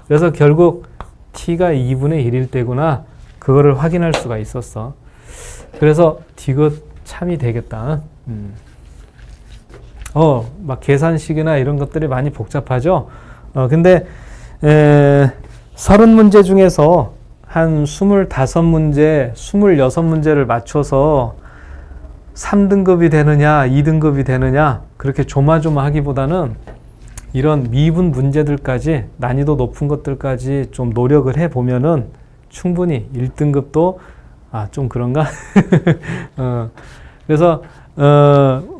Speaker 1: 그래서 결국 t가 2분의 1일 때구나. 그거를 확인할 수가 있었어. 그래서 디귿 참이 되겠다. 막 계산식이나 이런 것들이 많이 복잡하죠. 근데 30문제 중에서 한 25문제, 26문제를 맞춰서 3등급이 되느냐, 2등급이 되느냐, 그렇게 조마조마하기보다는 이런 미분 문제들까지, 난이도 높은 것들까지 좀 노력을 해보면은 충분히 1등급도, 좀 그런가? 그래서,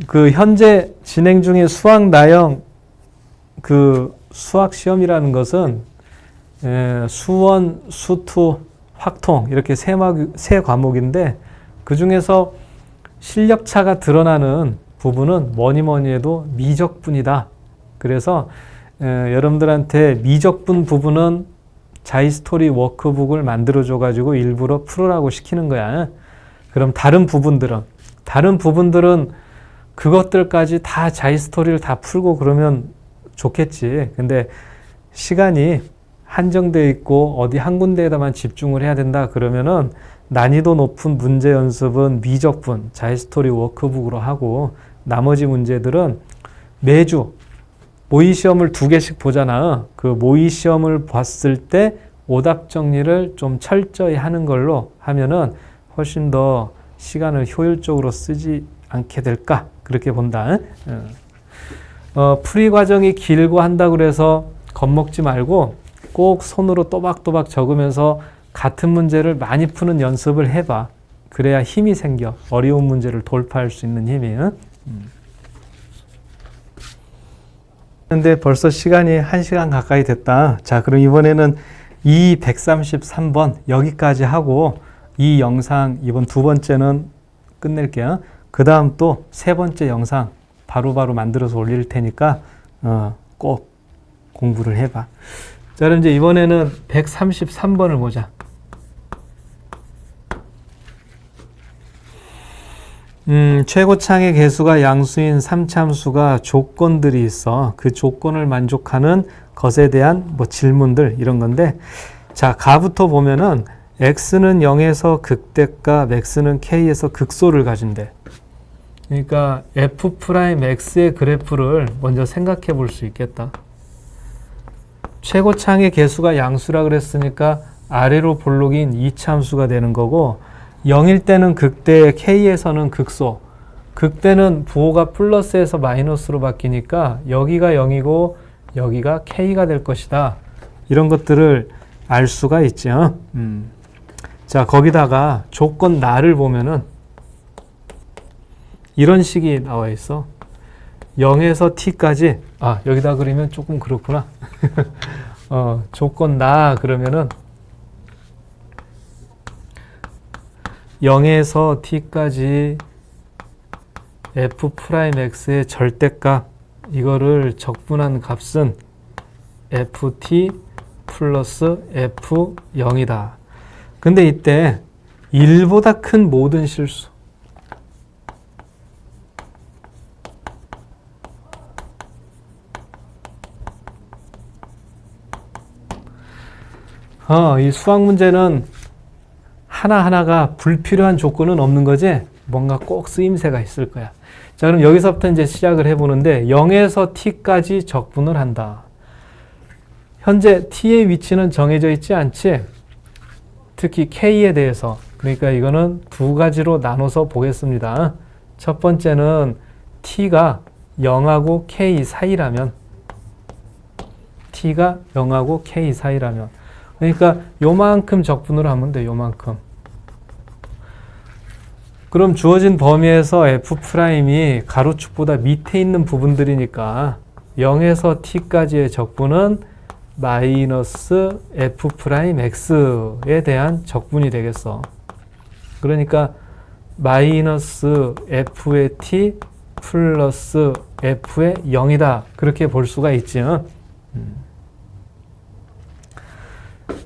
Speaker 1: 그 현재 진행 중인 수학 나형 그 수학 시험이라는 것은 수원, 수투, 확통 이렇게 세 과목인데 그 중에서 실력차가 드러나는 부분은 뭐니 해도 미적분이다. 그래서 여러분들한테 미적분 부분은 자이스토리 워크북을 만들어줘 가지고 일부러 풀으라고 시키는 거야. 그럼 다른 부분들은 그것들까지 다 자이스토리를 다 풀고 그러면 좋겠지. 근데 시간이 한정되어 있고 어디 한 군데에다만 집중을 해야 된다 그러면은 난이도 높은 문제 연습은 미적분, 자이스토리 워크북으로 하고 나머지 문제들은 매주 모의시험을 2개씩 보잖아. 그 모의시험을 봤을 때 오답 정리를 좀 철저히 하는 걸로 하면은 훨씬 더 시간을 효율적으로 쓰지 않게 될까? 그렇게 본다. 풀이 과정이 길고 한다고 그래서 겁먹지 말고 꼭 손으로 또박또박 적으면서 같은 문제를 많이 푸는 연습을 해봐. 그래야 힘이 생겨. 어려운 문제를 돌파할 수 있는 힘이. 근데 벌써 시간이 1시간 가까이 됐다. 자, 그럼 이번에는 이 133번 여기까지 하고 이 영상 이번 2번째는 끝낼게요. 그 다음 또 3번째 영상 바로바로 만들어서 올릴 테니까 꼭 공부를 해봐. 자, 그럼 이제 이번에는 133번을 보자. 최고창의 개수가 양수인 3참수가 조건들이 있어. 그 조건을 만족하는 것에 대한 질문들 이런 건데, 자, 가부터 보면은 x는 0에서 극대값, x는 k에서 극소를 가진대. 그러니까 f'x의 그래프를 먼저 생각해 볼 수 있겠다. 최고창의 개수가 양수라 그랬으니까 아래로 볼록인 2참수가 되는 거고, 0일 때는 극대, k에서는 극소. 극대는 부호가 플러스에서 마이너스로 바뀌니까 여기가 0이고 여기가 k가 될 것이다. 이런 것들을 알 수가 있죠. 자, 거기다가 조건 나를 보면은 이런 식이 나와 있어. 0에서 t까지. 여기다 그리면 조금 그렇구나. 조건 나 그러면은 0에서 t까지 f'x의 절대값, 이거를 적분한 값은 ft 플러스 f0이다. 근데 이때 1보다 큰 모든 실수, 이 수학 문제는 하나하나가 불필요한 조건은 없는 거지? 뭔가 꼭 쓰임새가 있을 거야. 자, 그럼 여기서부터 이제 시작을 해보는데 0에서 t까지 적분을 한다. 현재 t의 위치는 정해져 있지 않지? 특히 k에 대해서. 그러니까 이거는 두 가지로 나눠서 보겠습니다. 첫 번째는 t가 0하고 k 사이라면, t가 0하고 k 사이라면, 그러니까 요만큼 적분을 하면 돼. 요만큼. 그럼 주어진 범위에서 f'이 가로축보다 밑에 있는 부분들이니까 0에서 t까지의 적분은 마이너스 f'x에 대한 적분이 되겠어. 그러니까 마이너스 f의 t 플러스 f의 0이다. 그렇게 볼 수가 있지.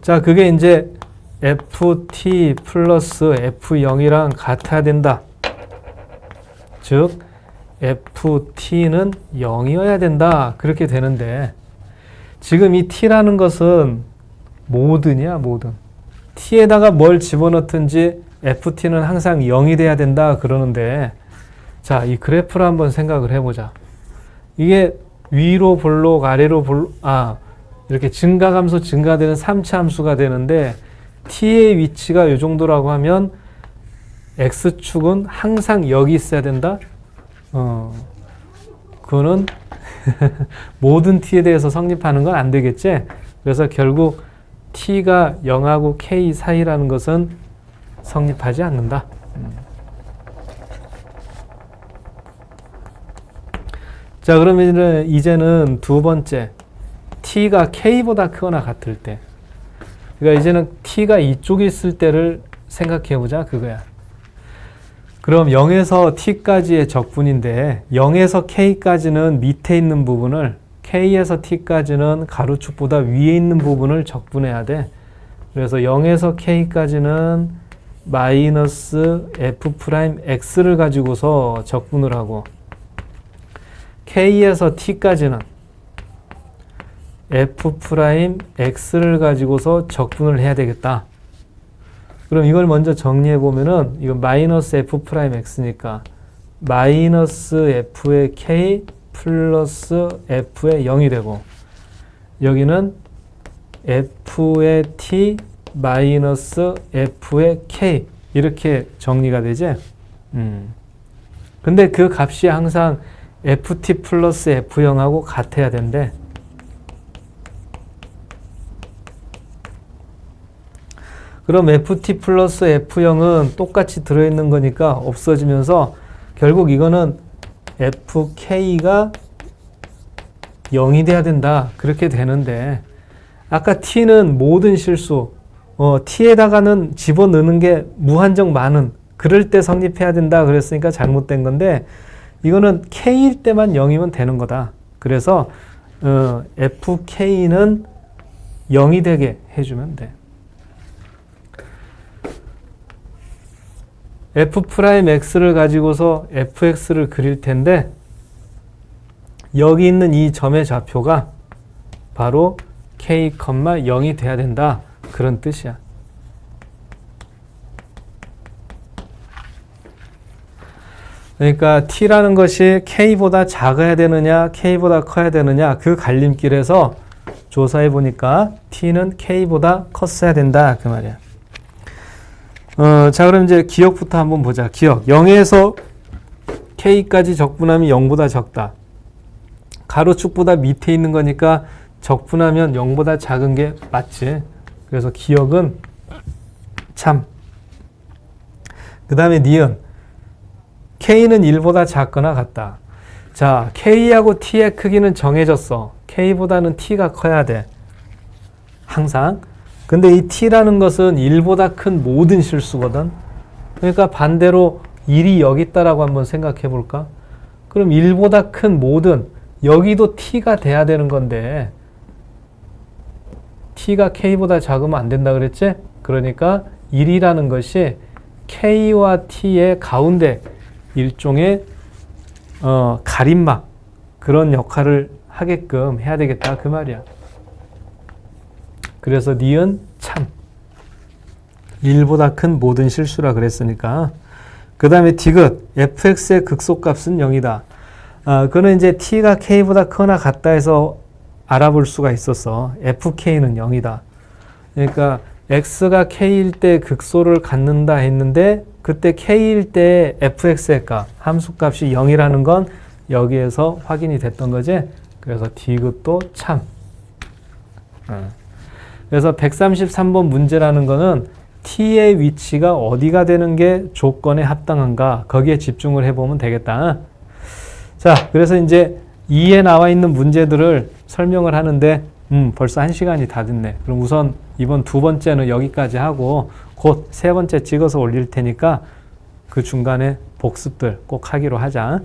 Speaker 1: 자, 그게 이제 ft 플러스 f0이랑 같아야 된다. 즉 ft는 0이어야 된다. 그렇게 되는데 지금 이 t라는 것은 모든이야, 모든. t에다가 뭘 집어넣든지 ft는 항상 0이 돼야 된다 그러는데, 자, 이 그래프를 한번 생각을 해보자. 이게 위로 볼록 아래로 볼록, 이렇게 증가감소 증가되는 3차 함수가 되는데 t의 위치가 이 정도라고 하면 x축은 항상 여기 있어야 된다? 그거는 모든 t에 대해서 성립하는 건 안 되겠지? 그래서 결국 t가 0하고 k 사이라는 것은 성립하지 않는다. 자, 그러면 이제는 두 번째, t가 k보다 크거나 같을 때. 그러니까 이제는 t가 이쪽에 있을 때를 생각해 보자, 그거야. 그럼 0에서 t까지의 적분인데 0에서 k까지는 밑에 있는 부분을, k에서 t까지는 가로축보다 위에 있는 부분을 적분해야 돼. 그래서 0에서 k까지는 마이너스 f'x를 가지고서 적분을 하고, k에서 t까지는 f'x를 가지고서 적분을 해야 되겠다. 그럼 이걸 먼저 정리해 보면은 이건 마이너스 f'x니까 마이너스 f의 k 플러스 f의 0이 되고, 여기는 f의 t 마이너스 f의 k 이렇게 정리가 되지. 근데 그 값이 항상 ft 플러스 f0하고 같아야 된대. 그럼 ft 플러스 f0은 똑같이 들어있는 거니까 없어지면서 결국 이거는 fk가 0이 돼야 된다. 그렇게 되는데 아까 t는 모든 실수, t에다가는 집어넣는 게 무한정 많은, 그럴 때 성립해야 된다 그랬으니까 잘못된 건데, 이거는 k일 때만 0이면 되는 거다. 그래서 fk는 0이 되게 해주면 돼. f'x를 가지고서 fx를 그릴 텐데, 여기 있는 이 점의 좌표가 바로 k, 0이 돼야 된다. 그런 뜻이야. 그러니까 t라는 것이 k보다 작아야 되느냐, k보다 커야 되느냐, 그 갈림길에서 조사해 보니까 t는 k보다 컸어야 된다. 그 말이야. 자, 그럼 이제 기억부터 한번 보자. 기억. 0에서 k까지 적분하면 0보다 적다. 가로축보다 밑에 있는 거니까 적분하면 0보다 작은 게 맞지. 그래서 기억은 참. 그 다음에 니은. k는 1보다 작거나 같다. 자, k하고 t의 크기는 정해졌어. k보다는 t가 커야 돼. 항상. 근데 이 t라는 것은 1보다 큰 모든 실수거든. 그러니까 반대로 1이 여기 있다라고 한번 생각해 볼까? 그럼 1보다 큰 모든, 여기도 t가 돼야 되는 건데 t가 k보다 작으면 안 된다 그랬지? 그러니까 1이라는 것이 k와 t의 가운데 일종의 가림막, 그런 역할을 하게끔 해야 되겠다 그 말이야. 그래서 니은 참. 1보다 큰 모든 실수라 그랬으니까. 그 다음에 디귿. fx의 극소값은 0이다. 그거는 이제 t가 k보다 크거나 같다 해서 알아볼 수가 있었어. fk는 0이다. 그러니까 x가 k일 때 극소를 갖는다 했는데 그때 k일 때 fx의 값, 함수값이 0이라는 건 여기에서 확인이 됐던 거지. 그래서 D급도 참. 그래서 133번 문제라는 거는 T의 위치가 어디가 되는 게 조건에 합당한가 거기에 집중을 해보면 되겠다. 자, 그래서 이제 2에 나와 있는 문제들을 설명을 하는데 벌써 1시간이 다 됐네. 그럼 우선 이번 두 번째는 여기까지 하고 곧 세 번째 찍어서 올릴 테니까 그 중간에 복습들 꼭 하기로 하자.